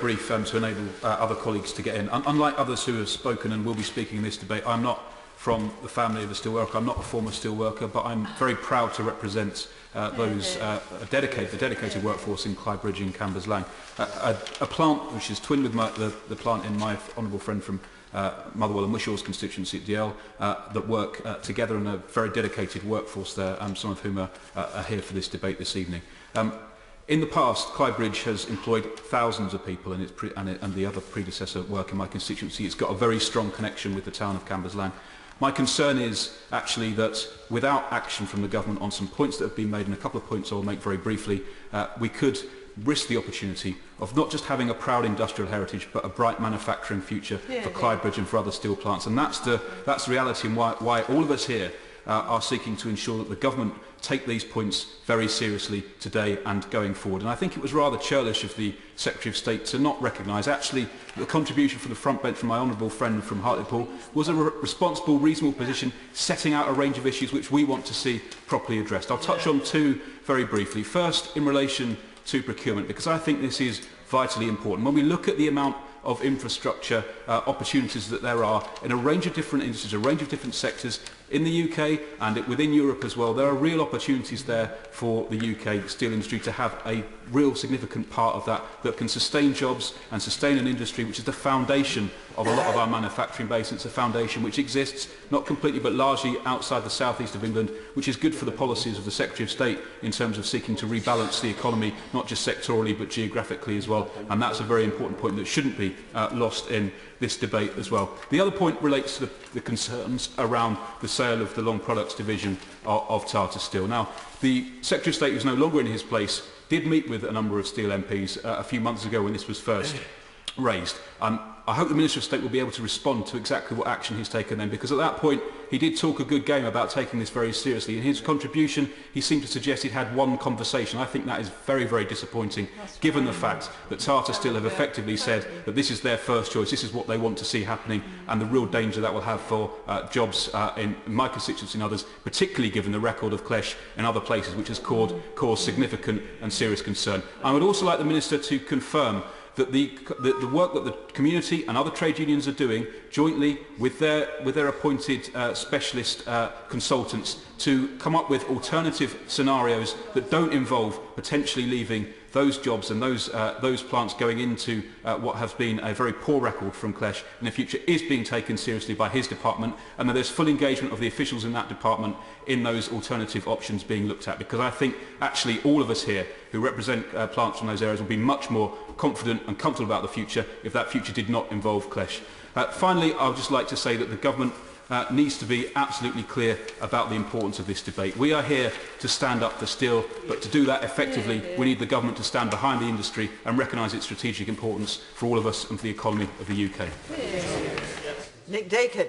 brief to enable other colleagues to get in. Unlike others who have spoken and will be speaking in this debate, I'm not from the family of a steelworker. I'm not a former steelworker, but I'm very proud to represent the dedicated workforce in Clyde in Cambuslang. A plant which is twinned with the plant in my honourable friend from Motherwell and Wishaw's constituency at DL that work together in a very dedicated workforce there, some of whom are here for this debate this evening. In the past, Clyde has employed thousands of people in its and the other predecessor work in my constituency. It's got a very strong connection with the town of Cambuslang. My concern is actually that without action from the government on some points that have been made, and a couple of points I'll make very briefly, we could risk the opportunity of not just having a proud industrial heritage but a bright manufacturing future for Clyde and for other steel plants. And that's the reality, and why all of us here are seeking to ensure that the government take these points very seriously today and going forward. And I think it was rather churlish of the Secretary of State to not recognise actually the contribution from the front bench from my honourable friend from Hartlepool was a responsible, reasonable position, setting out a range of issues which we want to see properly addressed. I'll touch on two very briefly. First, in relation to procurement, because I think this is vitally important. When we look at the amount of infrastructure opportunities that there are in a range of different industries, a range of different sectors in the UK and within Europe as well, there are real opportunities there for the UK steel industry to have a real significant part of that can sustain jobs and sustain an industry which is the foundation of a lot of our manufacturing base. It's a foundation which exists not completely but largely outside the southeast of England, which is good for the policies of the Secretary of State in terms of seeking to rebalance the economy, not just sectorally but geographically as well, and that's a very important point that shouldn't be lost in this debate as well. The other point relates to the concerns around the sale of the long products division of Tata Steel. Now, the Secretary of State, who's no longer in his place, did meet with a number of Steel MPs a few months ago when this was first raised. I hope the Minister of State will be able to respond to exactly what action he's taken then, because at that point he did talk a good game about taking this very seriously. In his contribution, he seemed to suggest he'd had one conversation. I think that is very, very disappointing, given the fact that Tata Steel have effectively said that this is their first choice, this is what they want to see happening, and the real danger that will have for jobs in my constituency and others, particularly given the record of Clesh and other places, which has caused significant and serious concern. I would also like the Minister to confirm that the work that the community and other trade unions are doing jointly with their appointed specialist consultants to come up with alternative scenarios that don't involve potentially leaving those jobs and those plants going into what has been a very poor record from Clesh in the future is being taken seriously by his department, and that there's full engagement of the officials in that department in those alternative options being looked at, because I think actually all of us here who represent plants from those areas will be much more confident and comfortable about the future if that future did not involve Clesh. Finally, I would just like to say that the government needs to be absolutely clear about the importance of this debate. We are here to stand up for steel, but to do that effectively, we need the government to stand behind the industry and recognise its strategic importance for all of us and for the economy of the UK. Nick Dakin.